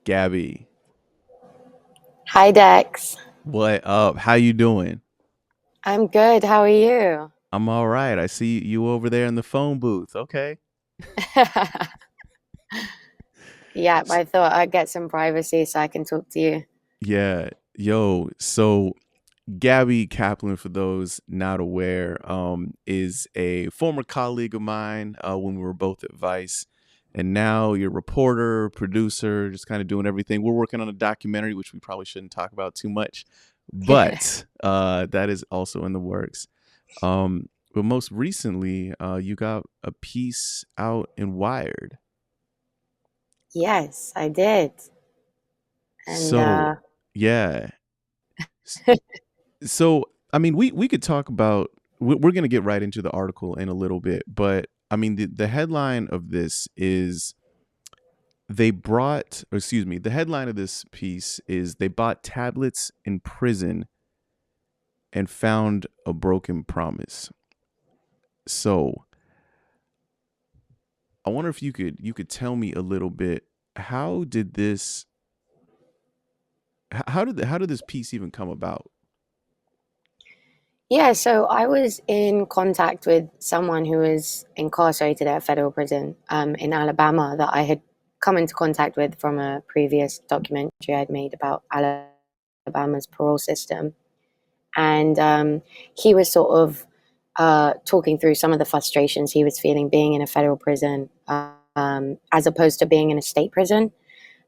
Gabby, Hi, Dex. what up? How you doing? I'm good. How are you? I'm all right. I see you over there in the phone booth. Okay. Yeah, S- I thought I'd get some privacy so I can talk to you. Yeah. Yo, so Gaby Caplan, for those not aware, is a former colleague of mine when we were both at Vice. And now you're a reporter, producer, just kind of doing everything. We're working on a documentary, which we probably shouldn't talk about too much, but that is also in the works. But most recently, you got a piece out in Wired. Yes, I did. And So, yeah. S- So, I mean, we could talk about. We're going to get right into the article in a little bit, but I mean, the headline of this is they brought, or excuse me, the headline of this piece is they bought tablets in prison and found a broken promise. So, I wonder if you could tell me a little bit. How did this how did this piece even come about? yeah, so I was in contact with someone who was incarcerated at a federal prison in Alabama that I had come into contact with from a previous documentary I'd made about Alabama's parole system. And he was sort of talking through some of the frustrations he was feeling being in a federal prison as opposed to being in a state prison.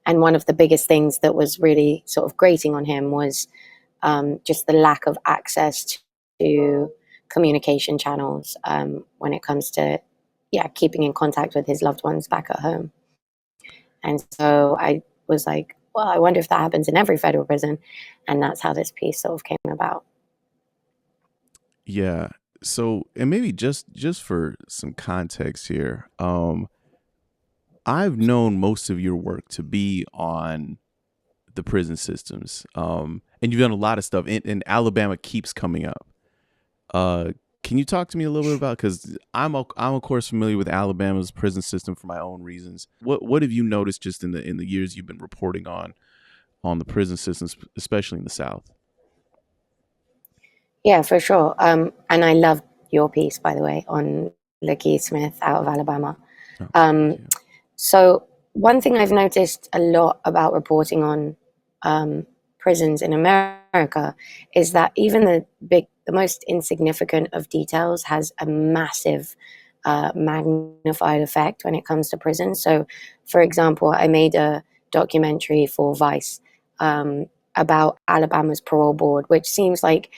And one of the biggest things that was really sort of grating on him was just the lack of access to communication channels when it comes to, yeah, keeping in contact with his loved ones back at home. And so I was like, well, I wonder if that happens in every federal prison. And that's how this piece sort of came about. Yeah. So, and maybe just for some context here, I've known most of your work to be on the prison systems, and you've done a lot of stuff, and Alabama keeps coming up. Uh, can you talk to me a little bit about, because I'm of course familiar with Alabama's prison system for my own reasons. What have you noticed just in the years you've been reporting on the prison systems, especially in the South? Yeah, for sure. And I loved your piece, by the way, on Lakeith Smith out of Alabama. Oh, thank Um, you. so one thing I've noticed a lot about reporting on prisons in America is that even the most insignificant of details has a massive magnified effect when it comes to prisons. So, for example, I made a documentary for Vice um, about Alabama's parole board, which seems like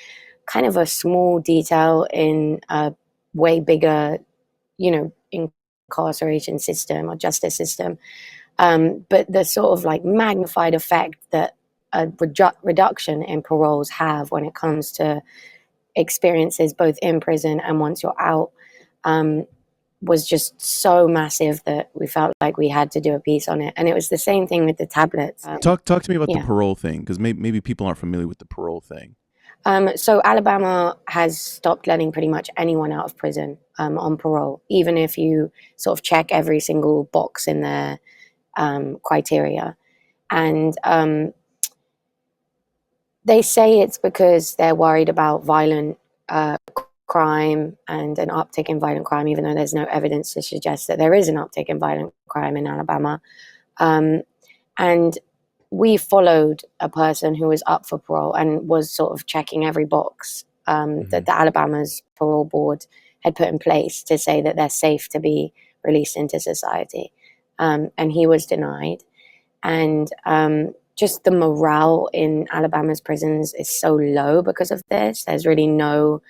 kind of a small detail in a way bigger, incarceration system or justice system. But the sort of like magnified effect that a reduction in paroles have when it comes to experiences both in prison and once you're out um, was just so massive that we felt like we had to do a piece on it. And it was the same thing with the tablets. Talk to me about the Yeah. parole thing, because maybe people aren't familiar with the parole thing. So Alabama has stopped letting pretty much anyone out of prison on parole, even if you sort of check every single box in their criteria. And they say it's because they're worried about violent crime and an uptick in violent crime, even though there's no evidence to suggest that there is an uptick in violent crime in Alabama. Um, and we followed a person who was up for parole and was sort of checking every box Hmm. that the Alabama's parole board had put in place to say that they're safe to be released into society. And he was denied. And just the morale in Alabama's prisons is so low because of this. There's really no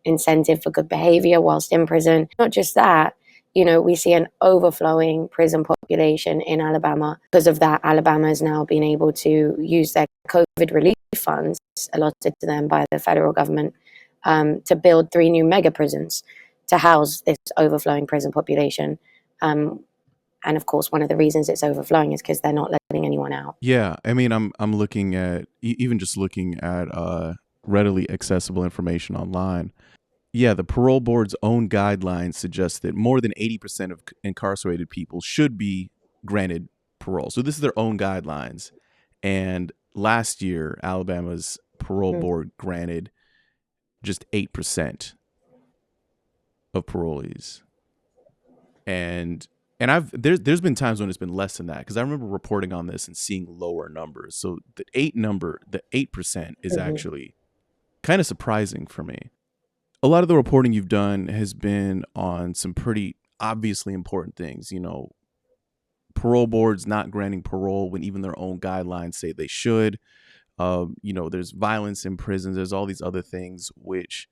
incentive for good behavior whilst in prison. Not just that, we see an overflowing prison population in Alabama. Because of that, Alabama has now been able to use their COVID relief funds allotted to them by the federal government to build three new mega prisons to house this overflowing prison population. Um, and of course, one of the reasons it's overflowing is because they're not letting anyone out. Yeah, I mean, I'm looking at even just looking at readily accessible information online. Yeah, the parole board's own guidelines suggest that more than 80% of incarcerated people should be granted parole. So this is their own guidelines. And last year, Alabama's parole Mm. board granted just 8% of parolees. And there's been times when it's been less than that, because I remember reporting on this and seeing lower numbers. So the 8% is Mhm. actually kind of surprising for me. A lot of the reporting you've done has been on some pretty obviously important things. Parole boards not granting parole when even their own guidelines say they should. There's violence in prisons. There's all these other things which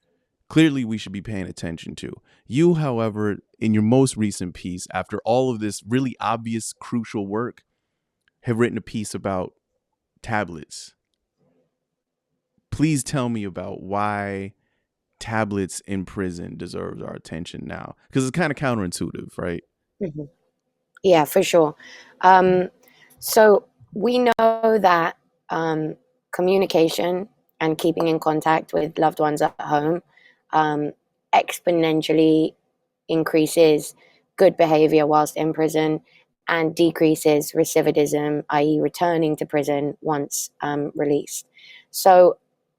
clearly we should be paying attention to. You, however, in your most recent piece, after all of this really obvious, crucial work, have written a piece about tablets. Please tell me about why tablets in prison deserves our attention now, because it's kind of counterintuitive, right? Mhm. Yeah, for sure. Um, so we know that communication and keeping in contact with loved ones at home um, exponentially increases good behavior whilst in prison and decreases recidivism, i.e., returning to prison once released. So,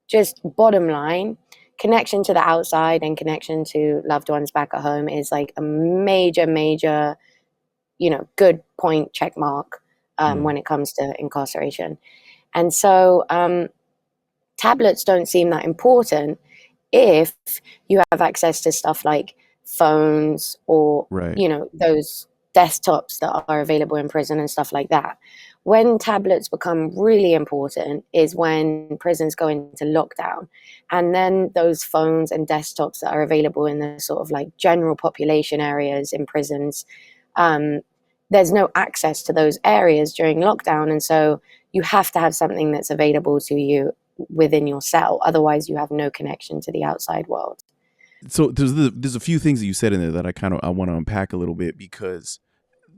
just bottom line, connection to the outside and connection to loved ones back at home is like a major, major, good point, check mark Mm, when it comes to incarceration. And so, tablets don't seem that important if you have access to stuff like phones or right. those desktops that are available in prison and stuff like that. When tablets become really important is when prisons go into lockdown, and then those phones and desktops that are available in the sort of like general population areas in prisons, um, there's no access to those areas during lockdown, and so you have to have something that's available to you within your cell. Otherwise, you have no connection to the outside world. So there's a few things that you said in there that I want to unpack a little bit, because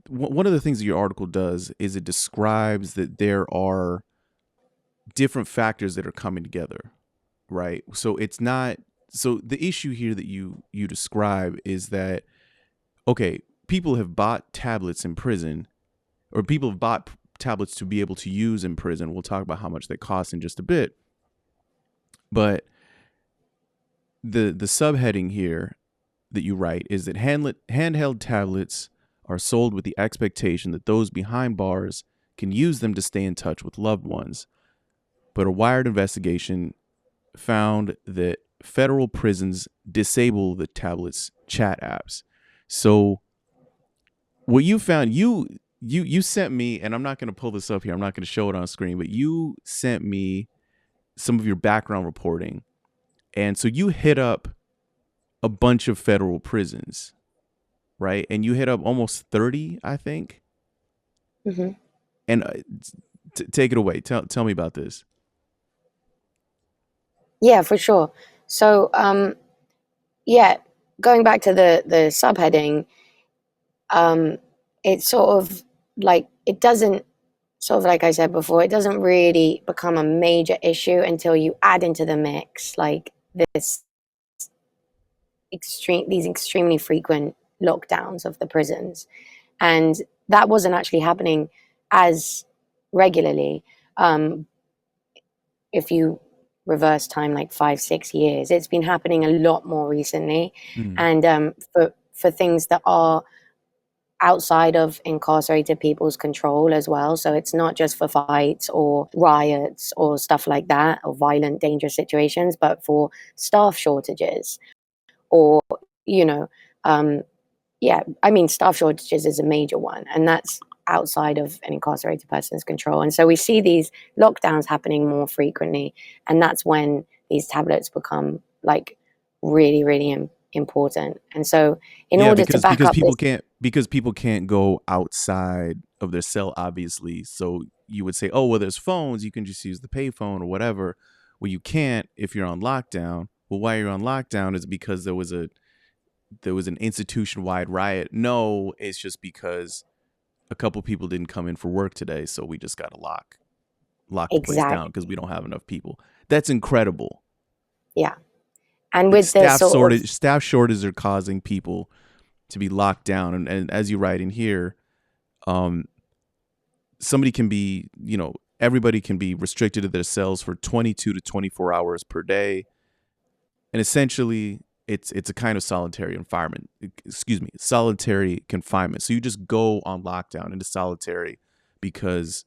one of the things that your article does is it describes that there are different factors that are coming together, right? So it's not, so the issue here that you describe is that, okay, people have bought tablets in prison, or people have bought tablets to be able to use in prison. We'll talk about how much they cost in just a bit. But the subheading here that you write is that handheld tablets are sold with the expectation that those behind bars can use them to stay in touch with loved ones. But a Wired investigation found that federal prisons disable the tablet's chat apps. So what you found, you sent me, and I'm not going to pull this up here. I'm not going to show it on screen, but you sent me some of your background reporting. And so you hit up a bunch of federal prisons, right? And you hit up almost 30, I think. Hmm. And take it away. Tell me about this. Yeah, for sure. So, yeah, going back to the subheading, um, it's sort of like it doesn't sort of like I said before, it doesn't really become a major issue until you add into the mix like this these extremely frequent lockdowns of the prisons, and that wasn't actually happening as regularly. Um, if you reverse time like 5 6 years, it's been happening a lot more recently, Mm. and for things that are outside of incarcerated people's control as well. So it's not just for fights or riots or stuff like that, or violent, dangerous situations, but for staff shortages or, you know, um, yeah, I mean, staff shortages is a major one, and that's outside of an incarcerated person's control. And so we see these lockdowns happening more frequently, and that's when these tablets become like really, really important. And so, in Yeah, order to back up this, because people can't go outside of their cell, obviously. So you would say, oh well, there's phones, you can just use the payphone or whatever. Well, you can't if you're on lockdown. Well, why you're on lockdown is because there was an institution wide riot. No, it's just because a couple people didn't come in for work today, so we just got to lock the place down exact, because we don't have enough people. That's incredible. yeah, and Like with the sort of staff shortages are causing people to be locked down, and as you write in here, um, somebody can be, everybody can be restricted to their cells for 22 to 24 hours per day, and essentially it's a kind of solitary environment. Excuse me, solitary confinement. So you just go on lockdown into solitary because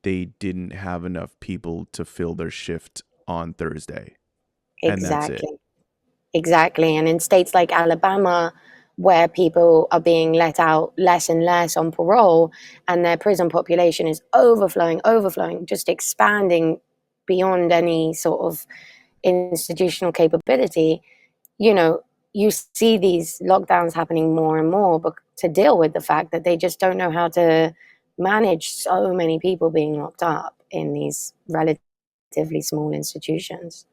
they didn't have enough people to fill their shift on Thursday, and that's it. Exactly. Exactly. And in states like Alabama, where people are being let out less and less on parole, and their prison population is overflowing, just expanding beyond any sort of institutional capability, you know, you see these lockdowns happening more and more, but to deal with the fact that they just don't know how to manage so many people being locked up in these relatively small institutions.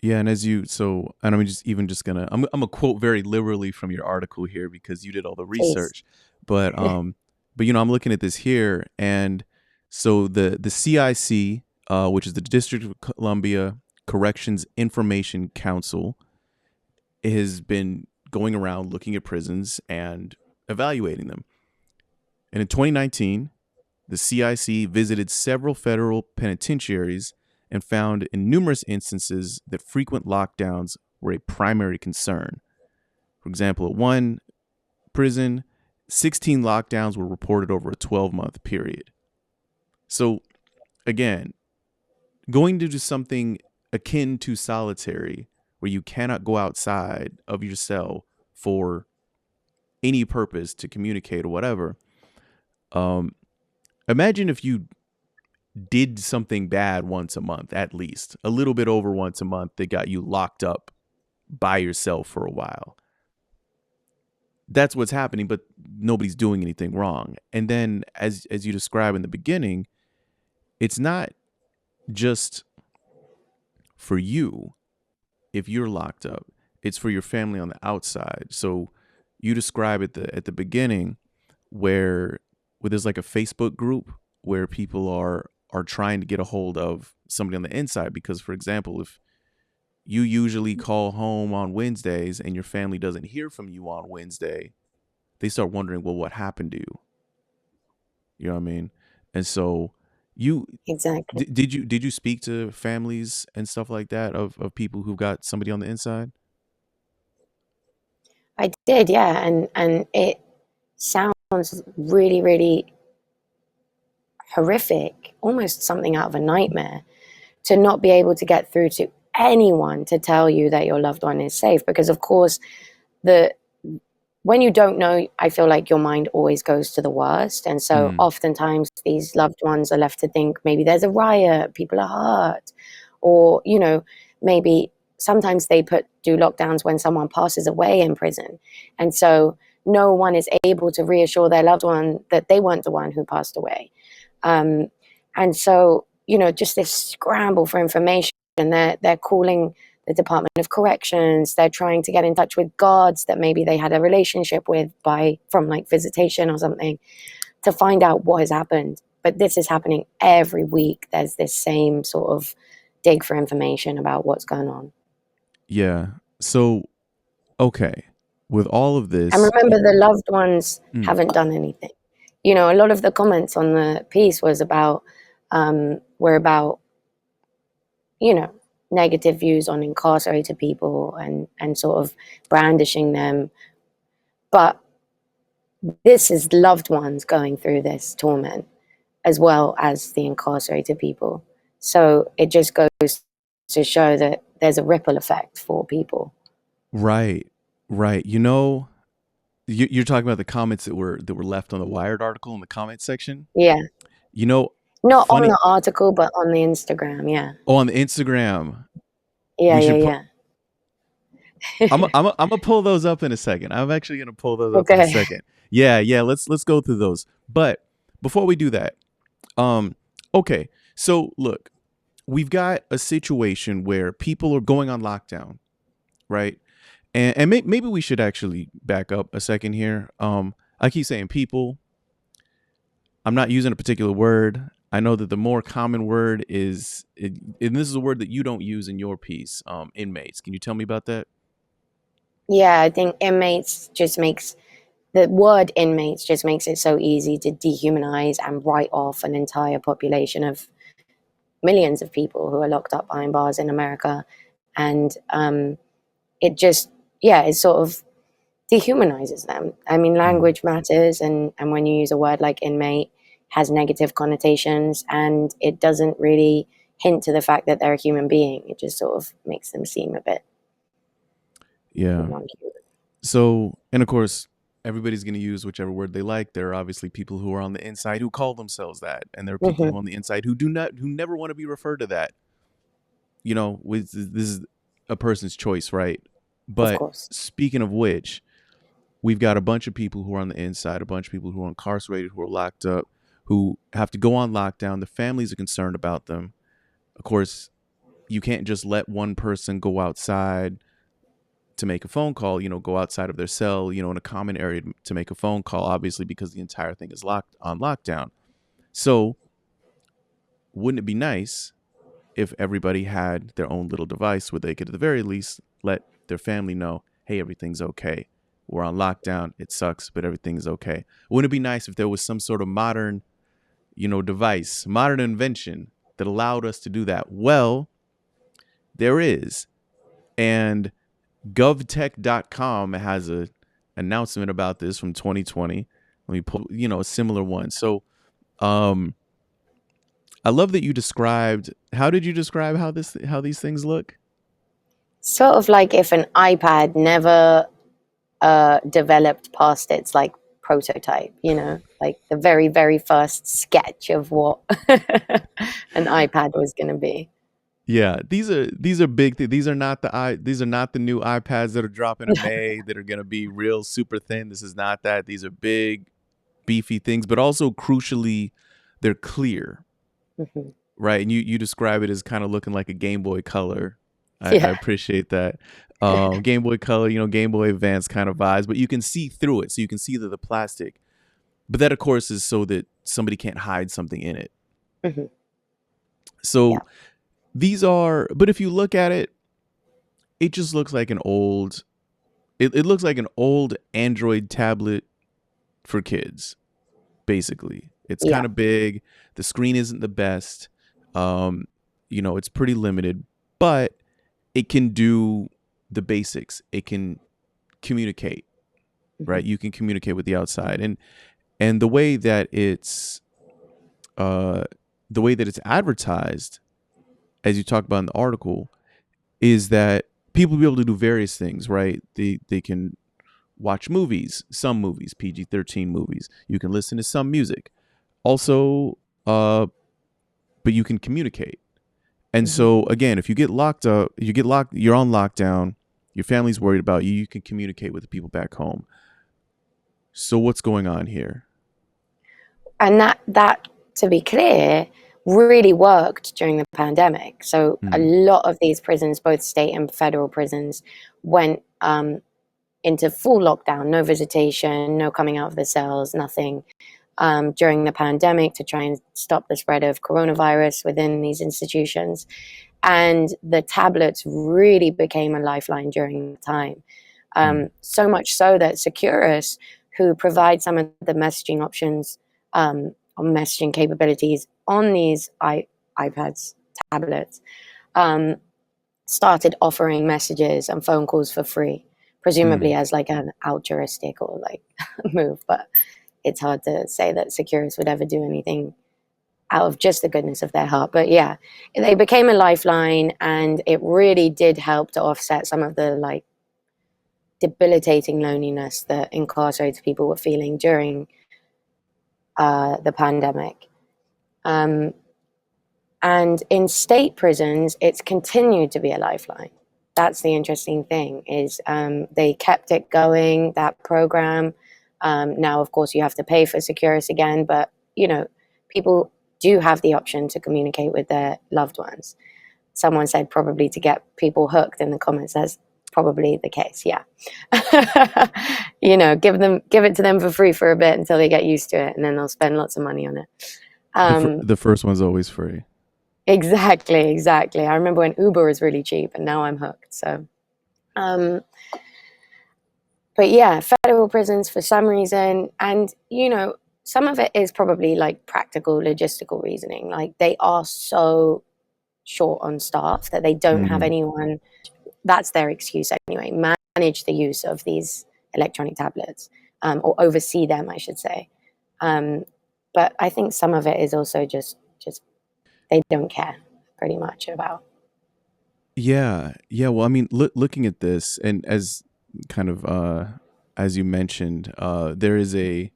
Yeah, and and I'm gonna quote very liberally from your article here because you did all the Please. research, but I'm looking at this here, and so the CIC, which is the District of Columbia Corrections Information Council, has been going around looking at prisons and evaluating them. And in 2019, the CIC visited several federal penitentiaries and found in numerous instances that frequent lockdowns were a primary concern. For example, at one prison, 16 lockdowns were reported over a 12-month period. So, again, going to do something akin to solitary, where you cannot go outside of your cell for any purpose to communicate or whatever. Um, Imagine if you did something bad once a month, at least a little bit over once a month, that got you locked up by yourself for a while. That's what's happening, but nobody's doing anything wrong. And then, as you describe in the beginning, it's not just for you if you're locked up; it's for your family on the outside. So you describe at the beginning where there's like a Facebook group where people are trying to get a hold of somebody on the inside because, for example, if you usually call home on Wednesdays and your family doesn't hear from you on Wednesday, they start wondering, well, what happened to you? You know what I mean? And so you Exactly. did you speak to families and stuff like that of people who've got somebody on the inside? I did, yeah, and it sounds really, really horrific, almost something out of a nightmare, to not be able to get through to anyone to tell you that your loved one is safe. Because of course, the when you don't know, I feel like your mind always goes to the worst. And so Mm, oftentimes these loved ones are left to think maybe there's a riot, people are hurt, or, maybe sometimes they do lockdowns when someone passes away in prison. And so no one is able to reassure their loved one that they weren't the one who passed away. Um, and so, just this scramble for information. They're calling the Department of Corrections. They're trying to get in touch with guards that maybe they had a relationship with from like visitation or something to find out what has happened. But this is happening every week. There's this same sort of dig for information about what's going on. yeah. So, okay. With all of And this, remember, the loved ones mm, haven't done anything. A lot of the comments on the piece were about you know, negative views on incarcerated people and sort of brandishing them. But this is loved ones going through this torment as well as the incarcerated people. So it just goes to show that there's a ripple effect for people. right, right. You're talking about the comments that were left on the Wired article in the comment section. Yeah. You know, Not on funny. the article, but on the Instagram. Yeah. Oh, on the Instagram, Yeah. we should put. Yeah. I'm Yeah. I'm gonna pull those up in a second. I'm actually gonna pull those up in a Okay. second. Yeah, yeah. Let's go through those. But before we do that, um, okay. So look, we've got a situation where people are going on lockdown, right? And maybe we should actually back up a second here. I keep saying people. I'm not using a particular word. I know that the more common word and this is a word that you don't use in your piece, inmates. Can you tell me about that? Yeah. I think inmates just makes the word inmates just makes it so easy to dehumanize and write off an entire population of millions of people who are locked up behind bars in America. And it just, yeah, it sort of dehumanizes them. I mean, Mm. language matters, and when you use a word like inmate, has negative connotations, and it doesn't really hint to the fact that they're a human being. It just sort of makes them seem a bit Yeah. non-human. So, and of course, everybody's going to use whichever word they like. There are obviously people who are on the inside who call themselves that, and there are people who Mm-hmm. are on the inside who never want to be referred to that. This is a person's choice, right? Of But course. speaking of which, we've got a bunch of people who are on the inside, a bunch of people who are incarcerated, who are locked up, who have to go on lockdown. The families are concerned about them. Of course, you can't just let one person go outside to make a phone call, go outside of their cell, in a common area to make a phone call, obviously, because the entire thing is locked on lockdown. So, wouldn't it be nice if everybody had their own little device where they could, at the very least, let their family know, hey, everything's okay. We're on lockdown. It sucks, but everything's okay. Wouldn't it be nice if there was some sort of modern, device, modern invention that allowed us to do that? Well, there is. And govtech.com has a announcement about this from 2020. Let me pull, a similar one. So, I love that you described. How did you describe how these things look? Sort of like if an iPad never developed past its like prototype, like the very, very first sketch of what an iPad was going to be. Yeah, these are big. These are not these are not the new iPads that are dropping in May that are gonna be real super thin. This is not that. These are big, beefy things, but also crucially, they're clear, Hmm. right? And you describe it as kind of looking like a Game Boy Color. I Yeah. appreciate that. Game Boy Color, Game Boy Advance kind of vibes, but you can see through it, so you can see the plastic. But that, of course, is so that somebody can't hide something in it. Hmm. Yeah. So these are, but if you look at it, it just looks like an old. It looks like an old Android tablet for kids. Basically, it's Yeah. kind of big. The screen isn't the best. Um, it's pretty limited, but it can do the basics. It can communicate, Hmm. right? You can communicate with the outside, and uh, the way that it's advertised, as you talk about in the article, is that people will be able to do various things, right? They can watch movies, some movies, PG-13 movies. You can listen to some music. Also, but you can communicate. And Hmm. so again, if you get locked up, you're on lockdown, your family's worried about you, you can communicate with the people back home. So what's going on here? And that, to be clear, really worked during the pandemic. So a Mm, lot of these prisons, both state and federal prisons, went into full lockdown, no visitation, no coming out of the cells, nothing, during the pandemic to try and stop the spread of coronavirus within these institutions. And the tablets really became a lifeline during the time. mm, So much so that Securus, who provide some of the messaging options, or messaging capabilities on these iPads, tablets, um, started offering messages and phone calls for free, presumably mm. as like an altruistic or like move. But it's hard to say that Securus would ever do anything out of just the goodness of their heart. But yeah, they became a lifeline, and it really did help to offset some of the like debilitating loneliness that incarcerated people were feeling during the pandemic. Um, and in state prisons, it's continued to be a lifeline. That's the interesting thing is they kept it going, that program. Now, of course, you have to pay for Securus again, but, people do have the option to communicate with their loved ones. Someone said probably to get people hooked in the comments. That's probably the case. Yeah. Give it to them for free for a bit until they get used to it, and then they'll spend lots of money on it. Um, The first one's always free. exactly, exactly. I remember when Uber was really cheap, and now I'm hooked. So, um, But yeah, federal prisons for some reason, and some of it is probably like practical logistical reasoning. Like they are so short on staff that they don't have Hmm. anyone. That's their excuse anyway. Manage the use of these electronic tablets, or oversee them, I should say. Um, but I think some of it is also just they don't care pretty much about. Yeah, yeah. Well, I mean, looking at this, and as kind of as you mentioned, there is a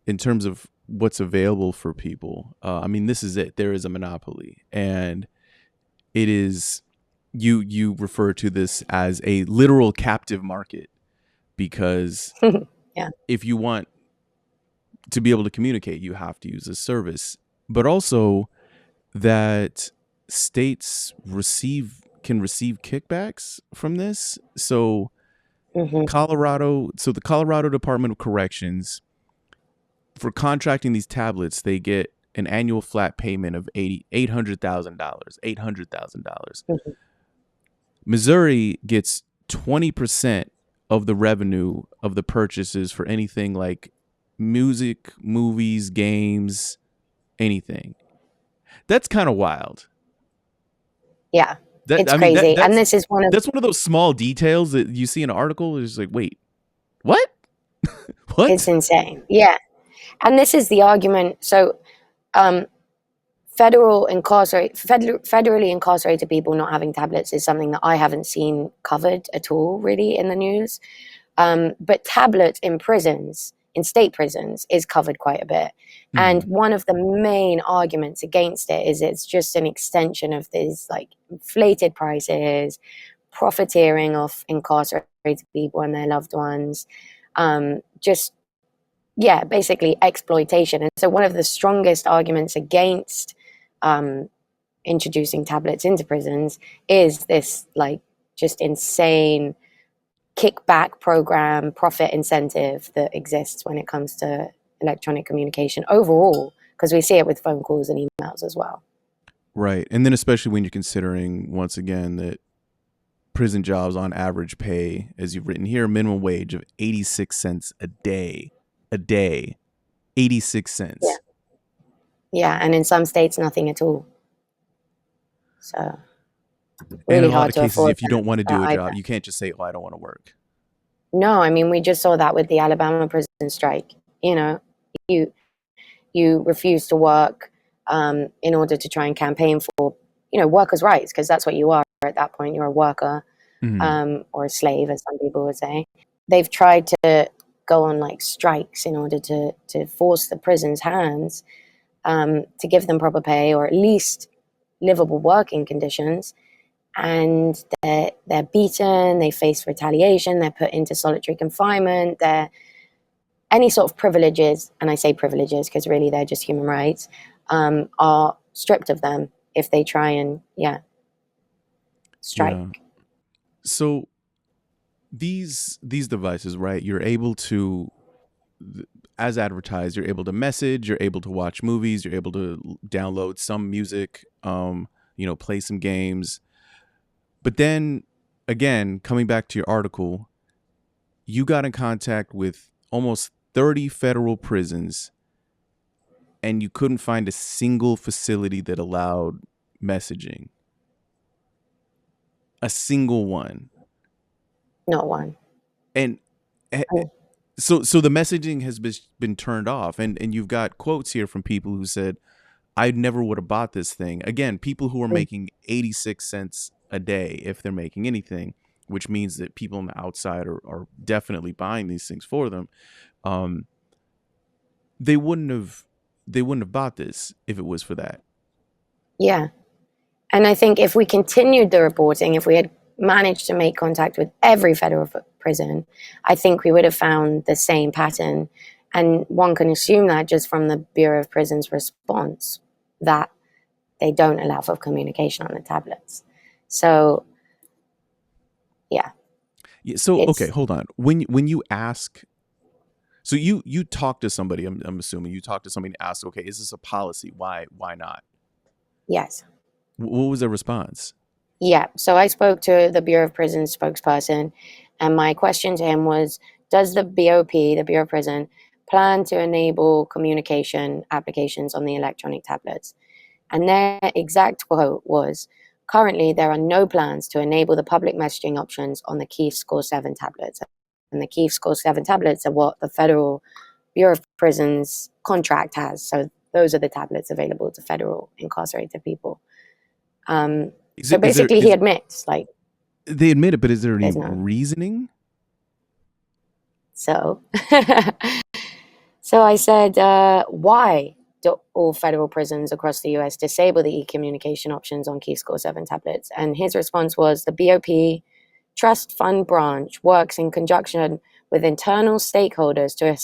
in terms of what's available for people. I mean, this is it. There is a monopoly, and it is you refer to this as a literal captive market because Yeah. if you want to be able to communicate, you have to use this service, but also that states can receive kickbacks from this. So Hmm. the Colorado Department of Corrections, for contracting these tablets, they get an annual flat payment of $800,000. $800,000. Hmm. Missouri gets 20% of the revenue of the purchases for anything like music, movies, games, anything. That's kind of wild. Yeah, That it's I mean that crazy, and that's this is one of that's one of those small details that you see in an article. It's like, wait, what? it's What? insane. Yeah, and this is the argument. So, um, federally incarcerated people not having tablets is something that I haven't seen covered at all, really, in the news. But tablets in prisons, in state prisons, is covered quite a bit. And Hmm. one of the main arguments against it is it's just an extension of these like inflated prices, profiteering off incarcerated people and their loved ones. Just yeah, basically exploitation. And so one of the strongest arguments against um, introducing tablets into prisons is this like just insane kickback program, profit incentive that exists when it comes to electronic communication overall, because we see it with phone calls and emails as well. Right. And then especially when you're considering once again that prison jobs on average pay, as you've written here, minimum wage of 86 cents a day. A day. 86 Yeah. cents. Yeah. And in some states, nothing at all. So And in really a lot hard of to cases, afford if you don't want to that do a either. job, you can't just say, "Oh, I don't want to work." No, I mean, we just saw that with the Alabama prison strike. You know, you you refuse to work in order to try and campaign for, workers' rights, because that's what you are at that point. You're a worker, Hmm. or a slave, as some people would say. They've tried to go on like strikes in order to force the prison's hands, to give them proper pay or at least livable working conditions. And they're beaten, they face retaliation, they're put into solitary confinement, they're any sort of privileges, and I say privileges because really they're just human rights, are stripped of them if they try and, yeah, Yeah. strike. So these devices, right? You're able to, as advertised, you're able to message, you're able to watch movies, you're able to download some music, play some games. But then again, coming back to your article, you got in contact with almost 30 federal prisons and you couldn't find a single facility that allowed messaging. A single one. Not one. And eh, Oh, so the messaging has been turned off, and you've got quotes here from people who said, I never would have bought this thing. Again, people who are mm, making 86 cents a day, if they're making anything, which means that people on the outside are definitely buying these things for them. Um, they wouldn't have they wouldn't have bought this if it was for that. yeah. And I think if we continued the reporting, if we had managed to make contact with every federal prison, I think we would have found the same pattern. And one can assume that just from the Bureau of Prisons response, that they don't allow for communication on the tablets. So, yeah, Yeah, so okay, it's hold on. When you ask, so you talk to somebody, I'm assuming you talk to somebody and ask, okay, is this a policy? Why not? yes. What was their response? Yeah. So I spoke to the Bureau of Prisons spokesperson, And my question to him was, does the BOP, the Bureau of Prison, plan to enable communication applications on the electronic tablets? And their exact quote was, currently, there are no plans to enable the public messaging options on the Keith Score 7 tablets. And the Keith Score 7 tablets are what the Federal Bureau of Prisons contract has. So those are the tablets available to federal incarcerated people. So basically, he admits, like, they admit it, but is there any there's no reasoning? So, so I said, why do all federal prisons across the US disable the e-communication options on Keith Score 7 tablets? And his response was, the BOP Trust Fund Branch works in conjunction with internal stakeholders to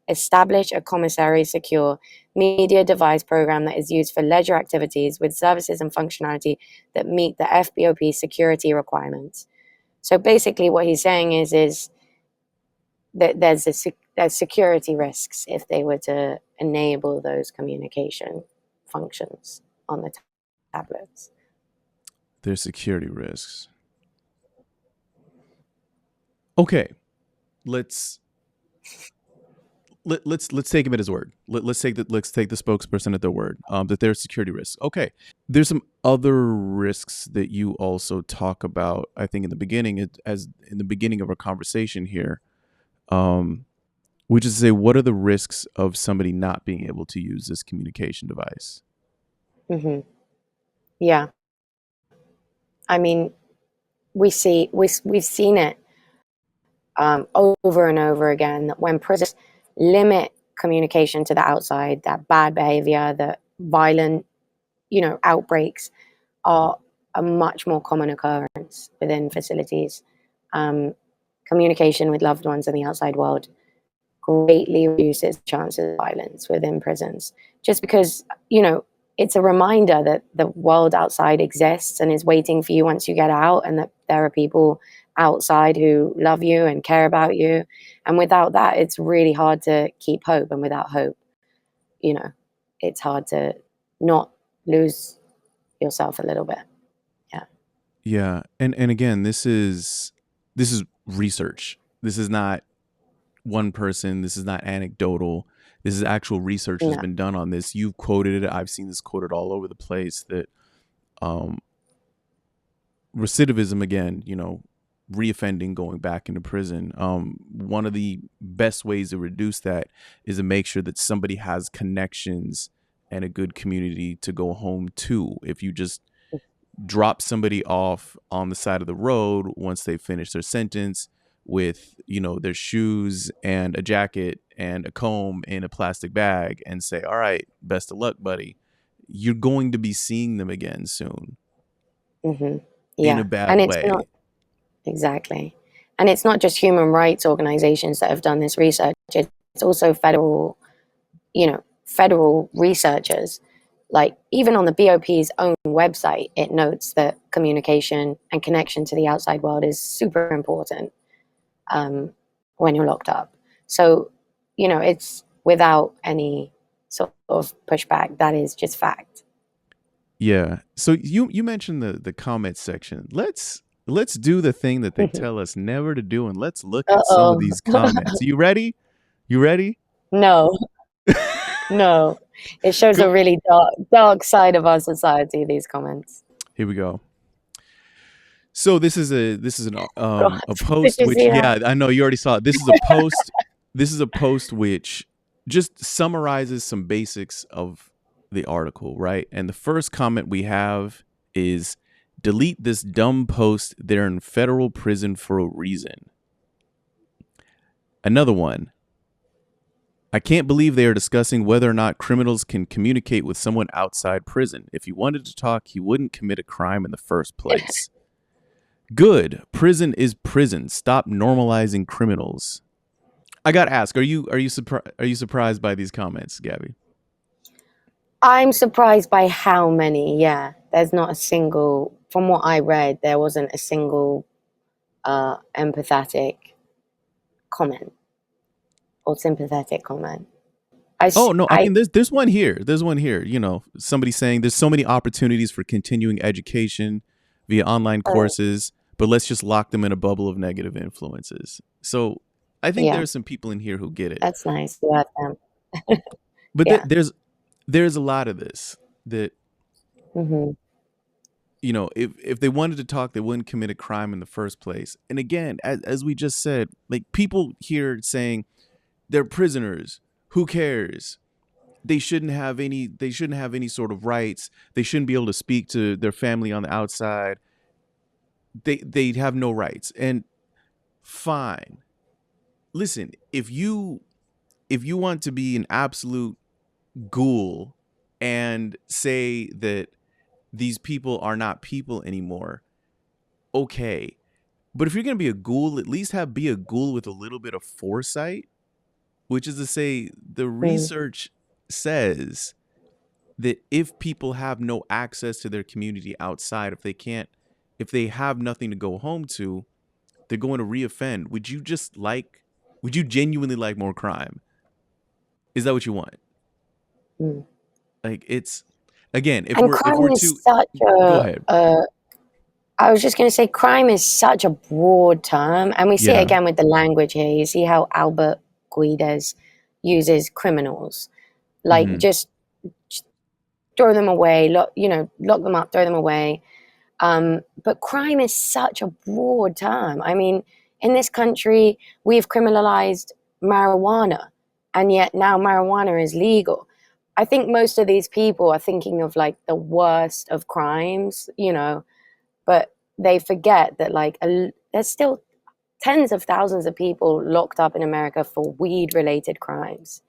establish a commissary secure media device program that is used for leisure activities with services and functionality that meet the FBOP security requirements. So basically what he's saying is that there's security risks if they were to enable those communication functions on the tablets. There's security risks. Okay, let's take him at his word. Let's take the spokesperson at their word. That there's security risks. Okay, there's some other risks that you also talk about. I think in the beginning, of our conversation here, which is to say, what are the risks of somebody not being able to use this communication device? Mm-hmm. Yeah, I mean, we've seen it over and over again that when prisons limit communication to the outside, that bad behavior, that violent, outbreaks are a much more common occurrence within facilities. Communication with loved ones in the outside world greatly reduces chances of violence within prisons, just because, it's a reminder that the world outside exists and is waiting for you once you get out, and that there are people outside who love you and care about you. And without that, it's really hard to keep hope. And without hope, it's hard to not lose yourself a little bit. Yeah, and again, this is research. This is not one person. This is not anecdotal. This is actual research that's been done on this. You've quoted it. I've seen this quoted all over the place, that recidivism, again, reoffending, going back into prison, one of the best ways to reduce that is to make sure that somebody has connections and a good community to go home to. If you just drop somebody off on the side of the road once they finish their sentence with, their shoes and a jacket and a comb in a plastic bag, and say, all right, best of luck, buddy, you're going to be seeing them again soon. Mm-hmm. Yeah. In a bad way. Exactly. And it's not just human rights organizations that have done this research. It's also federal researchers. Like, even on the BOP's own website, it notes that communication and connection to the outside world is super important when you're locked up. So, it's without any sort of pushback. That is just fact. Yeah. So you mentioned the comment section. Let's do the thing that they tell us never to do, and let's look at some of these comments. You ready? No. No. It shows a really dark side of our society, these comments. Here we go. So this is a post which, yeah, I know you already saw it. This is a post. This is a post which just summarizes some basics of the article, right? And the first comment we have is, delete this dumb post. They're in federal prison for a reason. Another one. I can't believe they are discussing whether or not criminals can communicate with someone outside prison. If he wanted to talk, he wouldn't commit a crime in the first place. Good. Prison is prison. Stop normalizing criminals. I got to ask, are you surprised by these comments, Gabby? I'm surprised by how many. Yeah, there's not a single. From what I read, there wasn't a single empathetic comment or sympathetic comment. I mean, there's one here. There's one here. Somebody saying there's so many opportunities for continuing education via online courses, but let's just lock them in a bubble of negative influences. So I think there Yeah, are some people in here who get it. that's nice. Yeah, But yeah. there's a lot of this that, Hmm. you know, if they wanted to talk, they wouldn't commit a crime in the first place. And again, as we just said, like, people here saying they're prisoners, who cares? They shouldn't have any sort of rights. They shouldn't be able to speak to their family on the outside. They have no rights. And fine. Listen, if you want to be an absolute ghoul and say that these people are not people anymore, okay. But if you're gonna be a ghoul, at least be a ghoul with a little bit of foresight, which is to say, the Mm, research says that if people have no access to their community outside, if they have nothing to go home to, they're going to reoffend. Would you genuinely like more crime? Is that what you want? mm. Like, it's, again, And if we're crime is too, such go ahead. I was just going to say, crime is such a broad term, and we see it Yeah. again with the language here. You see how Albert Guides uses criminals, like Hmm. just throw them away, lock them up, throw them away. But crime is such a broad term. I mean, in this country, we've criminalized marijuana, and yet now marijuana is legal. I think most of these people are thinking of like the worst of crimes, but they forget that there's still tens of thousands of people locked up in America for weed related crimes.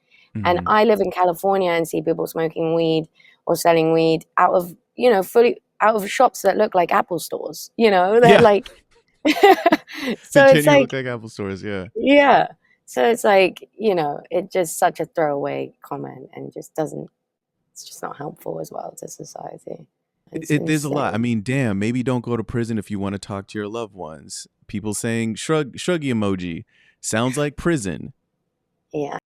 And Hmm. I live in California and see people smoking weed or selling weed out of, fully out of shops that look like Apple stores, they're Yeah. like, They so it's genuinely look like, like Apple stores. Yeah. yeah. So it's like, it's just such a throwaway comment and it's just not helpful as well to society. It's There's a lot. I insane. mean, damn, maybe don't go to prison if you want to talk to your loved ones. People saying shruggy emoji sounds like prison. Yeah.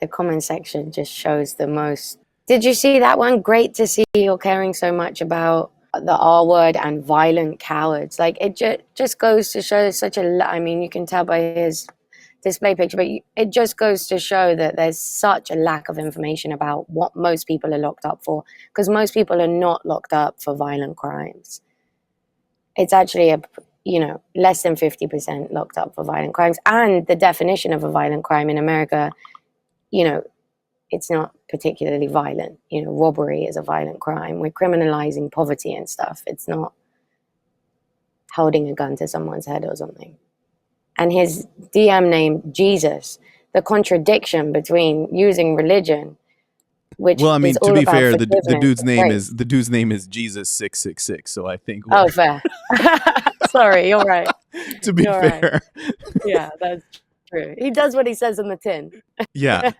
The comment section just shows the most. Did you see that one? Great to see you're caring so much about the R word and violent cowards. Like it just goes to show I mean, you can tell by his display picture, but it just goes to show that there's such a lack of information about what most people are locked up for, because most people are not locked up for violent crimes. It's actually less than 50% locked up for violent crimes, and the definition of a violent crime in America, you know it's not particularly violent. Robbery is a violent crime. We're criminalizing poverty and stuff. It's not holding a gun to someone's head or something. And his DM name, Jesus, the contradiction between using religion, which Well, I is mean, to all be about fair, forgiveness and grace. the dude's name is Jesus 666. So I think Oh, we're fair. Sorry, you're right. to be You're right. fair. Yeah, that's true. He does what he says in the tin. Yeah.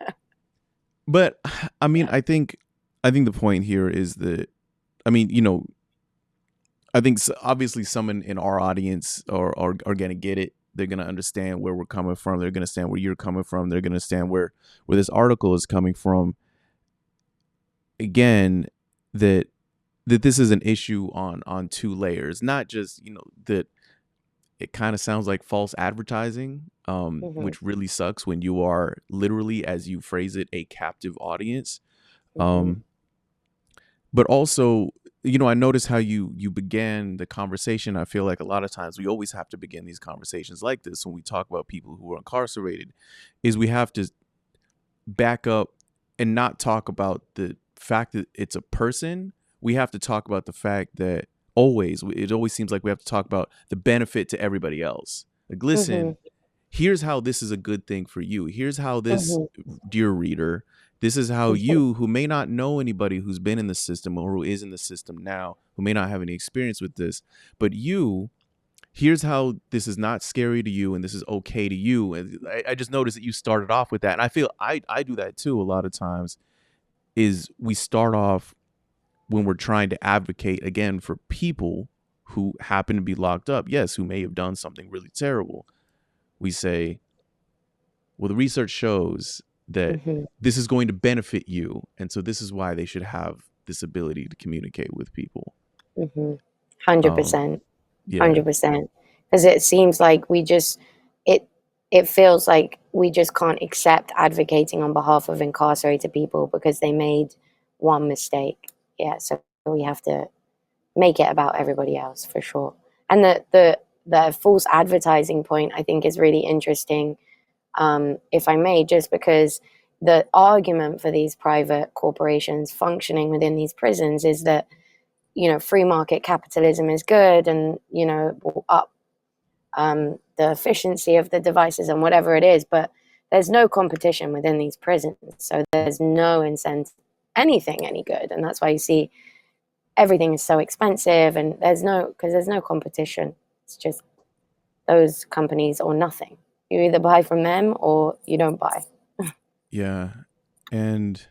But I mean, Yeah. I think the point here is that, I mean, you know, I think obviously someone in our audience are going to get it. They're going to understand where we're coming from. They're going to understand where you're coming from. They're going to understand where this article is coming from. Again, that this is an issue on two layers, not just, you know, that it kind of sounds like false advertising, Hmm. which really sucks when you are literally, as you phrase it, a captive audience. Hmm. Um, but also, you know, I noticed how you began the conversation. I feel like a lot of times we always have to begin these conversations like this when we talk about people who are incarcerated, is we have to back up and not talk about the fact that it's a person. We have to talk about the fact that it always seems like we have to talk about the benefit to everybody else. Like, Hmm. listen, here's how this is a good thing for you. Here's how this, Hmm. dear reader, this is how Hmm. you, who may not know anybody who's been in the system or who is in the system now, who may not have any experience with this, but here's how this is not scary to you and this is okay to you. And I just noticed that you started off with that. And I feel I do that too a lot of times, is we start off when we're trying to advocate again for people who happen to be locked up, yes, who may have done something really terrible. We say, well, the research shows that Hmm. this is going to benefit you. And so this is why they should have this ability to communicate with people. Hmm. Um, 100%. yeah. 100%. because it seems like it it feels like we just can't accept advocating on behalf of incarcerated people because they made one mistake. Yeah, so we have to make it about everybody else for sure. And the false advertising point I think is really interesting, if I may, just because the argument for these private corporations functioning within these prisons is that, free market capitalism is good and, will up the efficiency of the devices and whatever it is, but there's no competition within these prisons. So there's no incentive, anything any good. And that's why you see everything is so expensive and because there's no competition. It's just those companies or nothing. You either buy from them or you don't buy. Yeah. And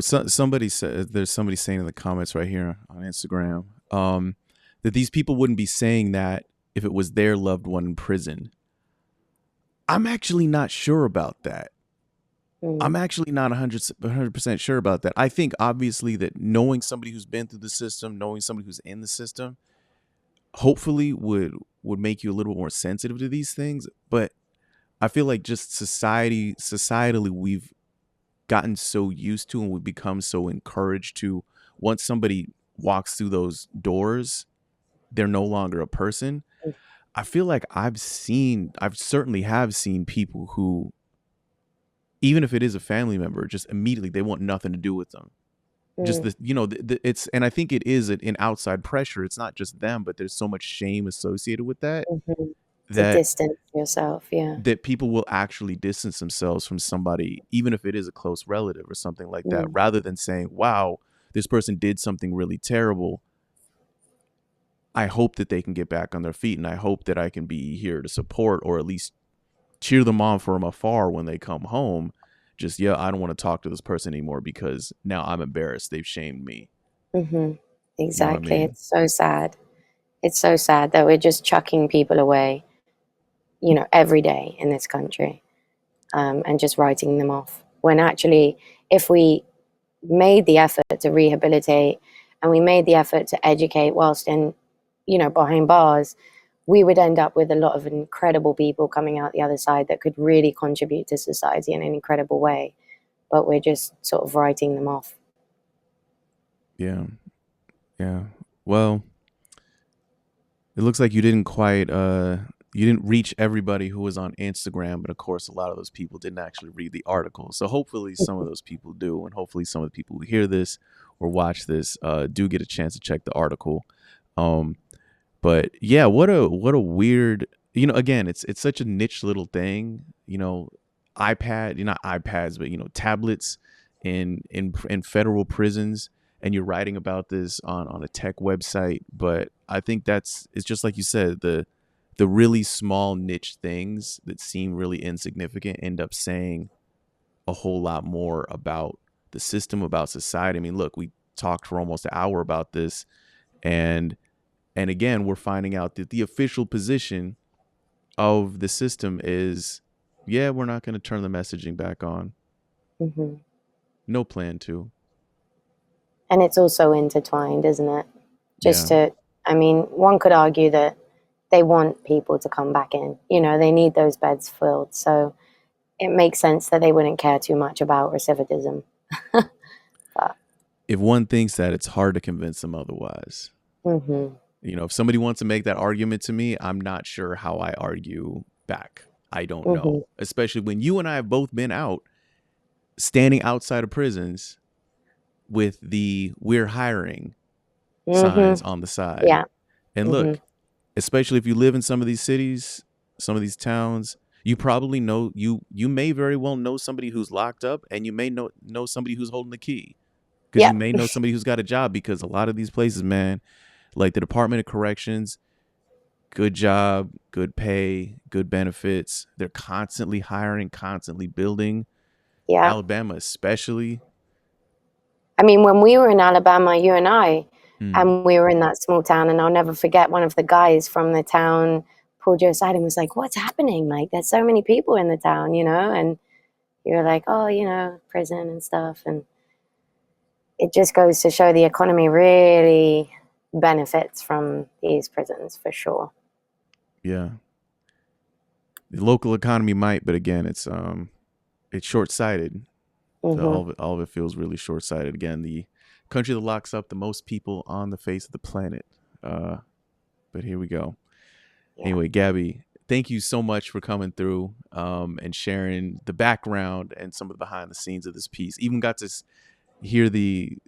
somebody said, there's somebody saying in the comments right here on Instagram, that these people wouldn't be saying that if it was their loved one in prison. I'm actually not sure about that. Mm, I'm actually not 100% sure about that. I think obviously that knowing somebody who's been through the system, knowing somebody who's in the system, hopefully would make you a little more sensitive to these things. But I feel like just societally, we've gotten so used to and we've become so encouraged to, once somebody walks through those doors, they're no longer a person. I feel like I've certainly have seen people who, even if it is a family member, just immediately they want nothing to do with them. Just mm, it's, and I think it is an outside pressure. It's not just them, but there's so much shame associated with that, mhm. To that distance yourself, yeah. people will actually distance themselves from somebody, even if it is a close relative or something like that, Mm, rather than saying, wow, this person did something really terrible. I hope that they can get back on their feet, and I hope that I can be here to support or at least cheer them on from afar when they come home. Just, yeah, I don't want to talk to this person anymore because now I'm embarrassed. They've shamed me. hmm You know what I Exactly. mean? It's so sad. It's so sad that we're just chucking people away, every day in this country, and just writing them off. When actually, if we made the effort to rehabilitate and we made the effort to educate whilst in, behind bars, we would end up with a lot of incredible people coming out the other side that could really contribute to society in an incredible way. But we're just sort of writing them off. Yeah. Yeah. Well, it looks like you didn't reach everybody who was on Instagram, but of course a lot of those people didn't actually read the article. So hopefully some of those people do, and hopefully some of the people who hear this or watch this do get a chance to check the article. Um, but yeah, what a weird, again, it's such a niche little thing, not iPads, but tablets in federal prisons, and you're writing about this on a tech website. But I think it's just like you said, the really small niche things that seem really insignificant end up saying a whole lot more about the system, about society. I mean, look, we talked for almost an hour about this, and again, we're finding out that the official position of the system is, yeah, we're not going to turn the messaging back on. Hmm. No plan to. And it's also intertwined, isn't it? Just Yeah. to, I mean, one could argue that they want people to come back in. They need those beds filled. So it makes sense that they wouldn't care too much about recidivism. But If one thinks that, it's hard to convince them otherwise. hmm If somebody wants to make that argument to me, I'm not sure how I argue back. I don't hmm know. Especially when you and I have both been out, standing outside of prisons with the "we're hiring" hmm signs on the side. yeah. And hmm look, especially if you live in some of these cities, some of these towns, you probably know, you may very well know somebody who's locked up, and you may know somebody who's holding the key, because yeah. you may know somebody who's got a job, because a lot of these places, man, like the Department of Corrections, good job, good pay, good benefits. They're constantly hiring, constantly building. Yeah. Alabama especially. I mean, when we were in Alabama, you and I, Mm. and we were in that small town, and I'll never forget one of the guys from the town pulled you aside and was like, "What's happening? Like, there's so many people in the town, And you were like, "Oh, prison and stuff." And it just goes to show the economy really benefits from these prisons for sure. Yeah. The local economy might, but again, it's short sighted. Hmm. All of it feels really short sighted. Again, the country that locks up the most people on the face of the planet. Uh, but here we go. Yeah. Anyway, Gabby, thank you so much for coming through and sharing the background and some of the behind the scenes of this piece. Even got to hear the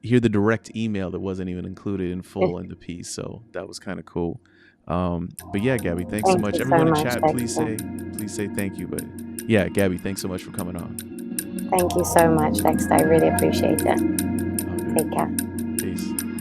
direct email that wasn't even included in full in the piece, so that was kind of cool. But yeah, Gabby, thanks so Thank much. you so Everyone in much, chat, Dexter. please say thank you. But yeah, Gabby, thanks so much for coming on. Thank you so much, Dexter. I really appreciate it. All Take good. care. Peace.